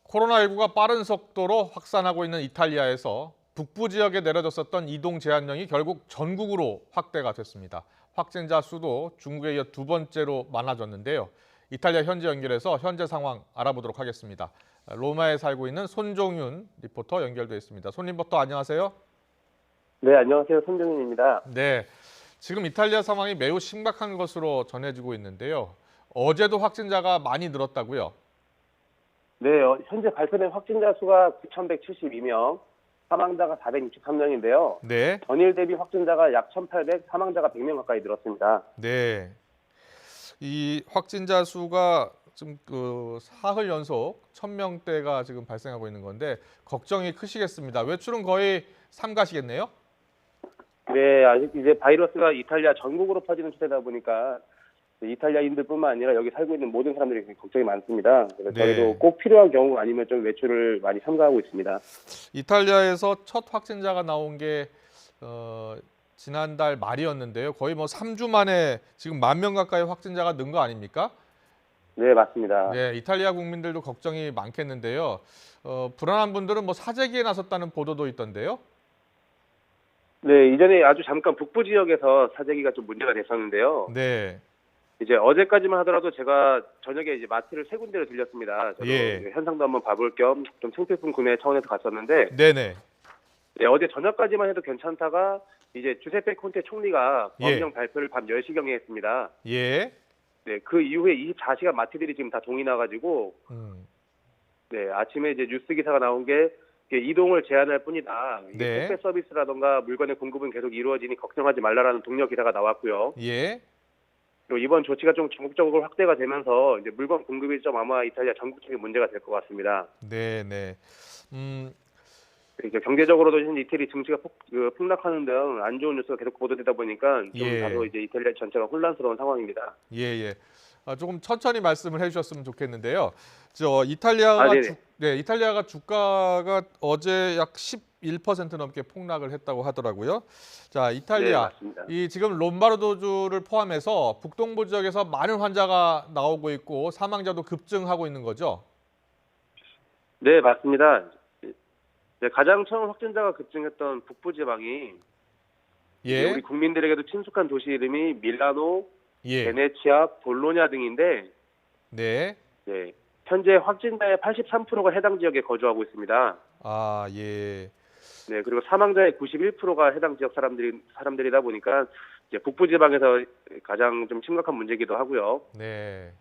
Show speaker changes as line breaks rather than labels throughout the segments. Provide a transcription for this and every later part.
코로나19가 빠른 속도로 확산하고 있는 이탈리아에서 북부 지역에 내려졌었던 이동 제한령이 결국 전국으로 확대가 됐습니다. 확진자 수도 중국에 이어 두 번째로 많아졌는데요. 이탈리아 현지 연결해서 현재 상황 알아보도록 하겠습니다. 로마에 살고 있는 손종윤 리포터 연결돼 있습니다. 손 리포터 안녕하세요.
네, 안녕하세요. 손정윤입니다.
네, 지금 이탈리아 상황이 매우 심각한 것으로 전해지고 있는데요. 어제도 확진자가 많이 늘었다고요?
네, 현재 발표된 확진자 수가 9,172명, 사망자가 463명인데요.
네.
전일 대비 확진자가 약 1,800, 사망자가 100명 가까이 늘었습니다.
네. 이 확진자 수가 지금 사흘 연속 1,000명대가 지금 발생하고 있는 건데 걱정이 크시겠습니다. 외출은 거의 삼가시겠네요?
네, 아직 이제 바이러스가 이탈리아 전국으로 퍼지는 추세다 보니까 이탈리아인들뿐만 아니라 여기 살고 있는 모든 사람들이 걱정이 많습니다. 그래서
네.
저희도 꼭 필요한 경우 아니면 좀 외출을 많이 삼가하고 있습니다.
이탈리아에서 첫 확진자가 나온 게 지난달 말이었는데요. 거의 뭐 3주 만에 지금 10,000명 가까이 확진자가 는 거 아닙니까?
네, 맞습니다.
네, 이탈리아 국민들도 걱정이 많겠는데요. 불안한 분들은 뭐 사재기에 나섰다는 보도도 있던데요.
네, 이전에 아주 잠깐 북부 지역에서 사재기가 좀 문제가 됐었는데요.
네.
이제 어제까지만 하더라도 제가 저녁에 이제 마트를 세 군데를 들렸습니다. 저도
예.
현상도 한번 봐볼 겸 좀 생필품 구매 차원에서 갔었는데,
네네.
네, 어제 저녁까지만 해도 괜찮다가 이제 주세페 콘테 총리가
예.
법령 발표를 밤 10시경에 했습니다.
예.
네, 그 이후에 24시간 마트들이 지금 다 동이 나가지고,
음.
네, 아침에 이제 뉴스 기사가 나온 게 이게 이동을 제한할 뿐이다. 이게
네.
택배 서비스라던가 물건의 공급은 계속 이루어지니 걱정하지 말라라는 동료 기사가 나왔고요.
예.
그리고 이번 조치가 좀 전국적으로 확대가 되면서 이제 물건 공급이 좀 아마 이탈리아 전국적인 문제가 될 것 같습니다.
네네.
이제 경제적으로도 현재 이태리 증시가 폭락하는 등 안 좋은 뉴스가 계속 보도되다 보니까 좀
예.
다소 이제 이탈리아 전체가 혼란스러운 상황입니다.
예예. 조금 천천히 말씀을 해주셨으면 좋겠는데요. 이탈리아가
네네.
이탈리아가 주가가 어제 약 11% 넘게 폭락을 했다고 하더라고요. 자,
네,
이탈리아
맞습니다.
이 지금 롬바르도주를 포함해서 북동부 지역에서 많은 환자가 나오고 있고 사망자도 급증하고 있는 거죠.
네, 맞습니다. 이제 가장 처음 확진자가 급증했던 북부 지방이 이제
예.
우리 국민들에게도 친숙한 도시 이름이 밀라노,
예.
베네치아, 볼로냐 등인데,
네.
네, 현재 확진자의 83%가 해당 지역에 거주하고 있습니다.
아, 예.
네, 그리고 사망자의 91%가 해당 지역 사람들이다 보니까 이제 북부 지방에서 가장 좀 심각한 문제이기도 하고요.
네.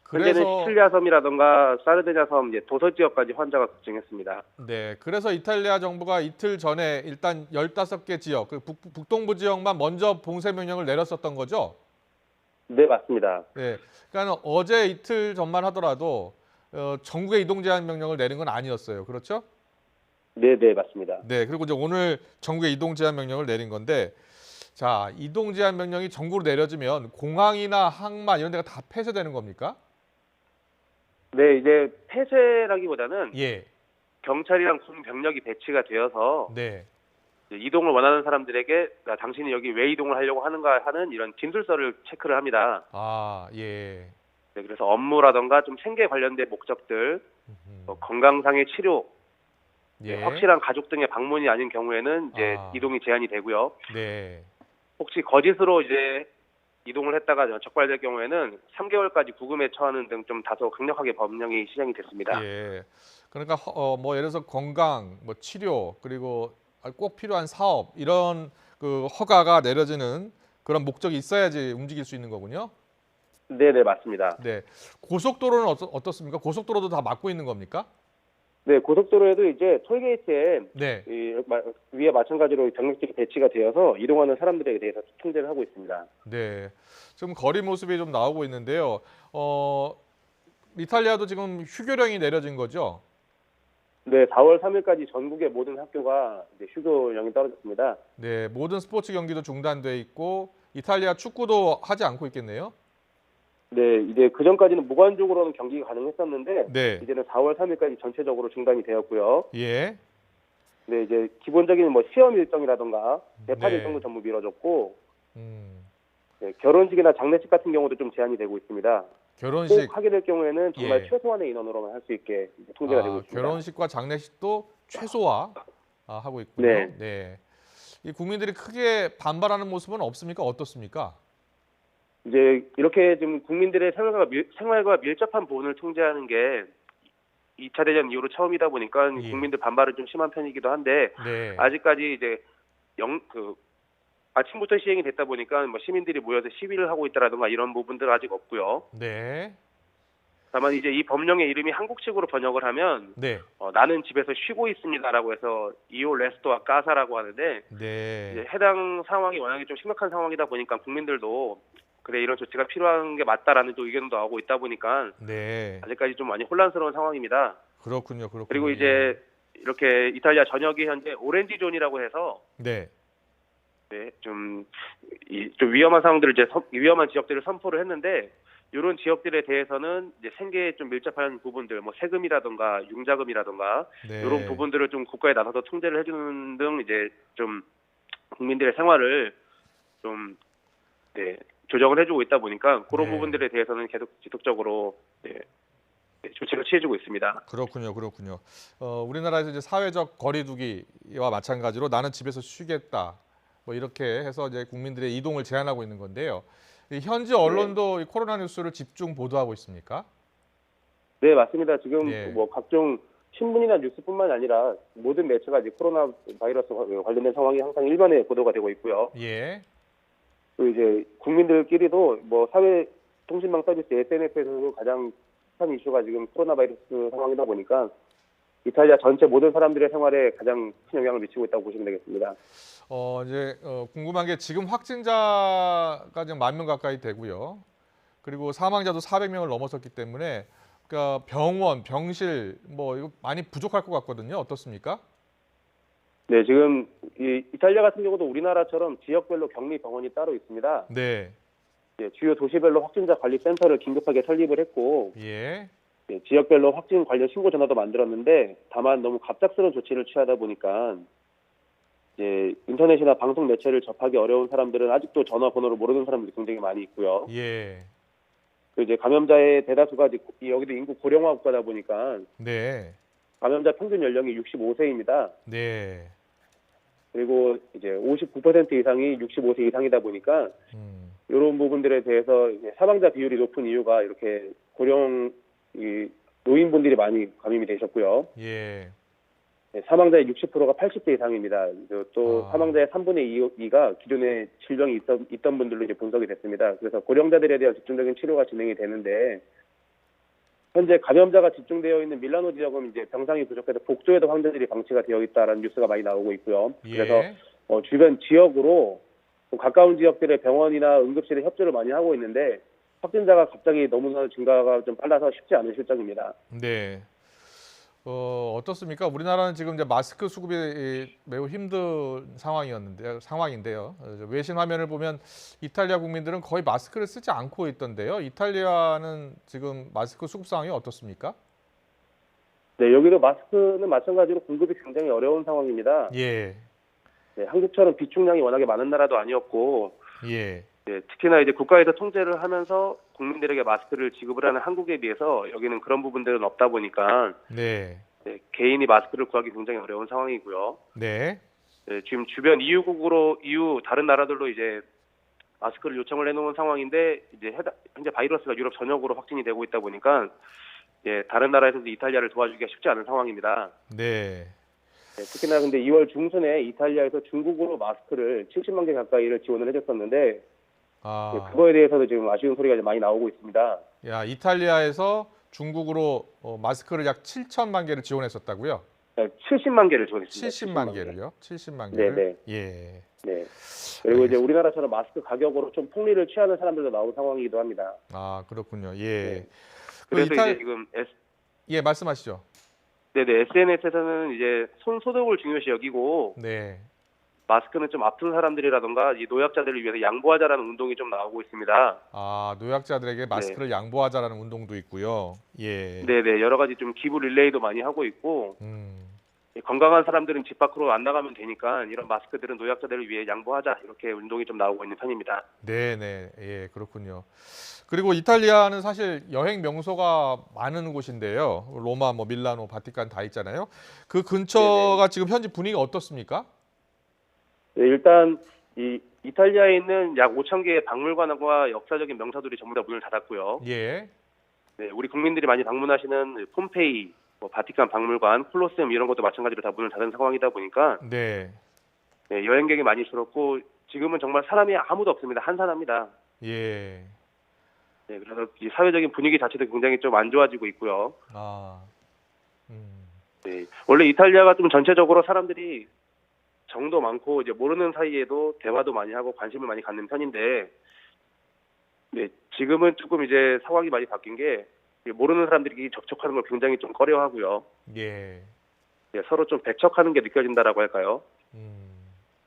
현재는
그래서
시칠리아 섬이라던가 사르디냐 섬 이제 도서 지역까지 환자가 급증했습니다.
네, 그래서 이탈리아 정부가 이틀 전에 일단 15개 지역, 북동부 지역만 먼저 봉쇄 명령을 내렸었던 거죠?
네, 맞습니다.
네, 그러니까 어제 이틀 전만 하더라도 전국에 이동 제한 명령을 내린 건 아니었어요. 그렇죠?
네, 네, 맞습니다.
네, 그리고 이제 오늘 전국에 이동 제한 명령을 내린 건데, 자, 이동 제한 명령이 전국으로 내려지면 공항이나 항만 이런 데가 다 폐쇄되는 겁니까?
네, 이제 폐쇄라기보다는
예,
경찰이랑 군 병력이 배치가 되어서
네,
이제 이동을 원하는 사람들에게 당신이 여기 왜 이동을 하려고 하는가 하는 이런 진술서를 체크를 합니다.
아, 예,
네, 그래서 업무라던가 좀 생계 관련된 목적들, 건강상의 치료, 네,
예,
확실한 가족 등의 방문이 아닌 경우에는 이제 이동이 제한이 되고요.
네.
혹시 거짓으로 이제 이동을 했다가 적발될 경우에는 3개월까지 구금에 처하는 등 좀 다소 강력하게 법령이 시행이 됐습니다.
예. 그러니까 뭐 예를 들어서 건강, 뭐 치료, 그리고 꼭 필요한 사업 이런 허가가 내려지는 그런 목적이 있어야지 움직일 수 있는 거군요.
네, 네, 맞습니다.
네. 고속도로는 어떻습니까? 고속도로도 다 막고 있는 겁니까?
네, 고속도로에도 이제 톨게이트에
네.
위에 마찬가지로 병력들이 배치가 되어서 이동하는 사람들에 대해서 통제를 하고 있습니다.
네. 지금 거리 모습이 좀 나오고 있는데요. 이탈리아도 지금 휴교령이 내려진 거죠?
네, 4월 3일까지 전국의 모든 학교가 이제 휴교령이 떨어졌습니다.
네. 모든 스포츠 경기도 중단돼 있고 이탈리아 축구도 하지 않고 있겠네요.
네, 이제 그 전까지는 무관중으로는 경기가 가능했었는데
네.
이제는 4월 3일까지 전체적으로 중단이 되었고요.
예.
네, 이제 기본적인 뭐 시험 일정이라던가 대파
네.
일정도 전부 미뤄졌고
음.
네, 결혼식이나 장례식 같은 경우도 좀 제한이 되고 있습니다.
결혼식,
꼭 하게 될 경우에는 정말
예.
최소한의 인원으로만 할 수 있게 통제가 되고 있습니다.
결혼식과 장례식도 최소화 하고 있군요.
네.
네. 이 국민들이 크게 반발하는 모습은 없습니까? 어떻습니까?
이제 이렇게 지금 국민들의 생활과 밀접한 부분을 통제하는 게 2차 대전 이후로 처음이다 보니까
예.
국민들 반발은 좀 심한 편이기도 한데
네.
아직까지 이제 아침부터 시행이 됐다 보니까 뭐 시민들이 모여서 시위를 하고 있다라든가 이런 부분들은 아직 없고요.
네.
다만 이제 이 법령의 이름이 한국식으로 번역을 하면
네.
나는 집에서 쉬고 있습니다라고 해서 이오 레스토와 까사라고 하는데
네.
이제 해당 상황이 워낙에 좀 심각한 상황이다 보니까 국민들도 그래 이런 조치가 필요한 게 맞다라는 또 의견도 나오고 있다 보니까
네.
아직까지 좀 많이 혼란스러운 상황입니다.
그렇군요.
그리고 이제 이렇게 이탈리아 전역이 현재 오렌지 존이라고 해서
네.
네, 좀 위험한 상황들을 위험한 지역들을 선포를 했는데 이런 지역들에 대해서는 이제 생계에 좀 밀접한 부분들, 뭐 세금이라든가 융자금이라든가
네.
이런 부분들을 좀 국가에 나서서 통제를 해주는 등 이제 좀 국민들의 생활을 좀 조정을 해주고 있다 보니까 그런
네.
부분들에 대해서는 계속 지속적으로 조치를 취해주고 있습니다.
그렇군요. 우리나라에서 이제 사회적 거리두기와 마찬가지로 나는 집에서 쉬겠다. 뭐 이렇게 해서 이제 국민들의 이동을 제한하고 있는 건데요. 이 현지 언론도 이 코로나 뉴스를 집중 보도하고 있습니까?
네, 맞습니다. 지금
네.
뭐 각종 신문이나 뉴스뿐만 아니라 모든 매체가 이제 코로나 바이러스 관련된 상황이 항상 일면에 보도가 되고 있고요.
예.
또 이제 국민들끼리도 뭐 사회 통신망 서비스 SNS에서도 가장 큰 이슈가 지금 코로나 바이러스 상황이다 보니까 이탈리아 전체 모든 사람들의 생활에 가장 큰 영향을 미치고 있다고 보시면 되겠습니다.
궁금한 게 지금 확진자가 지금 10,000명 가까이 되고요. 그리고 사망자도 400명을 넘어섰기 때문에 그러니까 병원, 병실 뭐 이거 많이 부족할 것 같거든요. 어떻습니까?
네, 지금 이탈리아 같은 경우도 우리나라처럼 지역별로 격리 병원이 따로 있습니다.
네.
주요 도시별로 확진자 관리 센터를 긴급하게 설립을 했고
예.
지역별로 확진 관련 신고 전화도 만들었는데 다만 너무 갑작스러운 조치를 취하다 보니까 인터넷이나 방송 매체를 접하기 어려운 사람들은 아직도 전화번호를 모르는 사람들이 굉장히 많이 있고요.
예.
그리고 이제 감염자의 대다수가 여기도 인구 고령화 국가다 보니까
네.
감염자 평균 연령이 65세입니다.
네.
그리고 이제 59% 이상이 65세 이상이다 보니까 이런 부분들에 대해서 이제 사망자 비율이 높은 이유가 이렇게 노인분들이 많이 감염이 되셨고요.
예.
사망자의 60%가 80대 이상입니다. 또 사망자의 3분의 2가 기존에 질병이 있던 분들로 이제 분석이 됐습니다. 그래서 고령자들에 대한 집중적인 치료가 진행이 되는데 현재 감염자가 집중되어 있는 밀라노 지역은 이제 병상이 부족해서 복도에도 환자들이 방치가 되어 있다라는 뉴스가 많이 나오고 있고요. 그래서 주변 지역으로 가까운 지역들의 병원이나 응급실에 협조를 많이 하고 있는데 확진자가 갑자기 너무나 증가가 좀 빨라서 쉽지 않은 실정입니다.
네. 어떻습니까? 우리나라는 지금 이제 마스크 수급이 매우 힘든 상황인데요. 외신 화면을 보면 이탈리아 국민들은 거의 마스크를 쓰지 않고 있던데요. 이탈리아는 지금 마스크 수급 상황이 어떻습니까?
네, 여기도 마스크는 마찬가지로 공급이 굉장히 어려운 상황입니다.
예.
네, 한국처럼 비축량이 워낙에 많은 나라도 아니었고,
예.
특히나 이제 국가에서 통제를 하면서 국민들에게 마스크를 지급을 하는 한국에 비해서 여기는 그런 부분들은 없다 보니까 개인이 마스크를 구하기 굉장히 어려운 상황이고요.
네.
지금 주변 EU 다른 나라들로 이제 마스크를 요청을 해놓은 상황인데 이제 현재 바이러스가 유럽 전역으로 확진이 되고 있다 보니까 다른 나라에서도 이탈리아를 도와주기가 쉽지 않은 상황입니다.
네.
특히나 근데 2월 중순에 이탈리아에서 중국으로 마스크를 70만 개 가까이를 지원을 해줬었는데 그거에 대해서도 지금 아쉬운 소리가 많이 나오고 있습니다.
이탈리아에서 중국으로 마스크를 약 7천만 개를 지원했었다고요?
70만 개를 지원했습니다.
70만 개를요? 70만 개를?
네.
예.
네. 그리고 이제 우리나라처럼 마스크 가격으로 좀 폭리를 취하는 사람들도 나온 상황이기도 합니다.
그렇군요. 예.
네. 그래서 이제 지금
예, 말씀하시죠.
네네, SNS에서는 이제 손 소독을 중요시 여기고 마스크는 좀 아픈 사람들이라던가 이 노약자들을 위해서 양보하자라는 운동이 좀 나오고 있습니다.
노약자들에게 마스크를 양보하자라는 운동도 있고요. 예.
네네, 여러 가지 좀 기부 릴레이도 많이 하고 있고 건강한 사람들은 집 밖으로 안 나가면 되니까 이런 마스크들은 노약자들을 위해 양보하자 이렇게 운동이 좀 나오고 있는 편입니다.
네네. 예, 그렇군요. 그리고 이탈리아는 사실 여행 명소가 많은 곳인데요. 로마, 뭐 밀라노, 바티칸 다 있잖아요. 그 근처가 지금 현지 분위기가 어떻습니까?
네, 일단 이 이탈리아에 있는 약 5천 개의 박물관과 역사적인 명소들이 전부 다 문을 닫았고요.
예.
네, 우리 국민들이 많이 방문하시는 폼페이, 뭐 바티칸 박물관, 콜로세움 이런 것도 마찬가지로 다 문을 닫은 상황이다 보니까
네.
네, 여행객이 많이 줄었고 지금은 정말 사람이 아무도 없습니다. 한산합니다.
예.
네, 그래서 이 사회적인 분위기 자체도 굉장히 좀 안 좋아지고 있고요.
아. 음.
네, 원래 이탈리아가 좀 전체적으로 사람들이 정도 많고 이제 모르는 사이에도 대화도 많이 하고 관심을 많이 갖는 편인데, 네, 지금은 조금 이제 상황이 많이 바뀐 게 모르는 사람들이 접촉하는 걸 굉장히 좀 꺼려하고요.
예.
네, 서로 좀 배척하는 게 느껴진다라고 할까요?
음.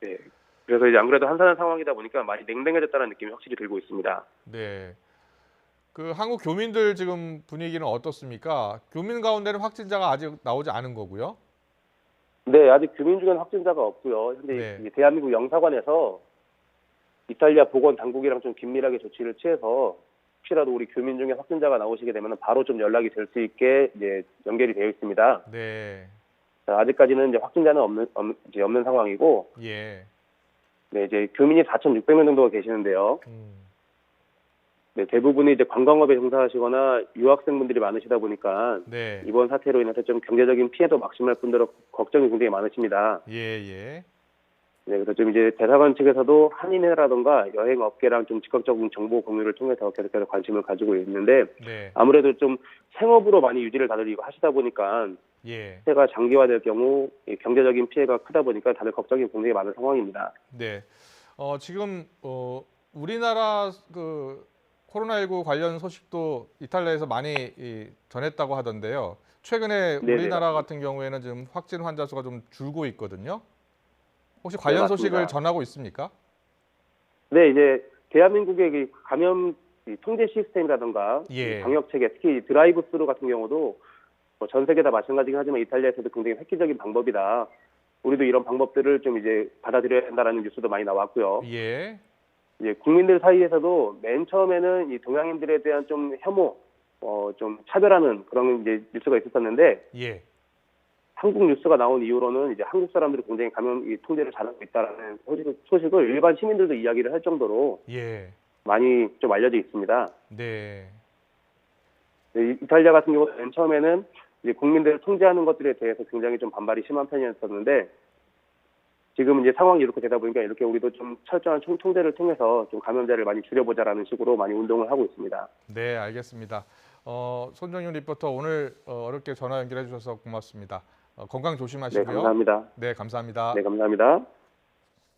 네, 그래서 이제 안 그래도 한산한 상황이다 보니까 많이 냉랭해졌다는 느낌이 확실히 들고 있습니다.
네. 그 한국 교민들 지금 분위기는 어떻습니까? 교민 가운데는 확진자가 아직 나오지 않은 거고요.
네, 아직 교민 중에는 확진자가 없고요. 현재
네.
이제 대한민국 영사관에서 이탈리아 보건 당국이랑 좀 긴밀하게 조치를 취해서 혹시라도 우리 교민 중에 확진자가 나오시게 되면 바로 좀 연락이 될 수 있게 이제 연결이 되어 있습니다.
네.
자, 아직까지는 이제 확진자는 이제 없는 상황이고,
예.
네, 이제 교민이 4,600명 정도가 계시는데요. 네, 대부분이 이제 관광업에 종사하시거나 유학생분들이 많으시다 보니까
네.
이번 사태로 인해서 좀 경제적인 피해도 막심할 뿐더러 걱정이 굉장히 많으십니다.
예, 예.
네, 그래서 좀 이제 대사관 측에서도 한인회라던가 여행업계랑 좀 적극적인 정보 공유를 통해서 계속해서 관심을 가지고 있는데,
네.
아무래도 좀 생업으로 많이 유지를 다들 이거 하시다 보니까
예.
피해가 장기화될 경우 이 경제적인 피해가 크다 보니까 다들 걱정이 굉장히 많은 상황입니다.
네. 지금 우리나라 그 코로나19 관련 소식도 이탈리아에서 많이 전했다고 하던데요. 최근에
네네,
우리나라
맞습니다.
같은 경우에는 지금 확진 환자 수가 좀 줄고 있거든요. 혹시
네,
관련
맞습니다.
소식을 전하고 있습니까?
네, 이제 대한민국의 이 감염 이 통제 시스템이라던가
예.
이 방역 체계, 특히 드라이브 스루 같은 경우도 뭐전 세계 다 마찬가지긴 하지만 이탈리아에서도 굉장히 획기적인 방법이다. 우리도 이런 방법들을 좀 이제 받아들여야 한다라는 뉴스도 많이 나왔고요.
예.
이제 국민들 사이에서도 맨 처음에는 이 동양인들에 대한 좀 혐오, 좀 차별하는 그런 이제 뉴스가 있었었는데,
예.
한국 뉴스가 나온 이후로는 이제 한국 사람들이 굉장히 감염 이 통제를 잘하고 있다라는 소식을 일반 시민들도 이야기를 할 정도로
예.
많이 좀 알려져 있습니다.
네.
네, 이탈리아 같은 경우는 맨 처음에는 이제 국민들을 통제하는 것들에 대해서 굉장히 좀 반발이 심한 편이었었는데, 지금은 이제 상황이 이렇게 되다 보니까 이렇게 우리도 좀 철저한 통제를 통해서 좀 감염자를 많이 줄여보자라는 식으로 많이 운동을 하고 있습니다.
네, 알겠습니다. 손정윤 리포터 오늘 어렵게 전화 연결해 주셔서 고맙습니다. 건강
네,
조심하시고요.
감사합니다.
네, 감사합니다.
네, 감사합니다.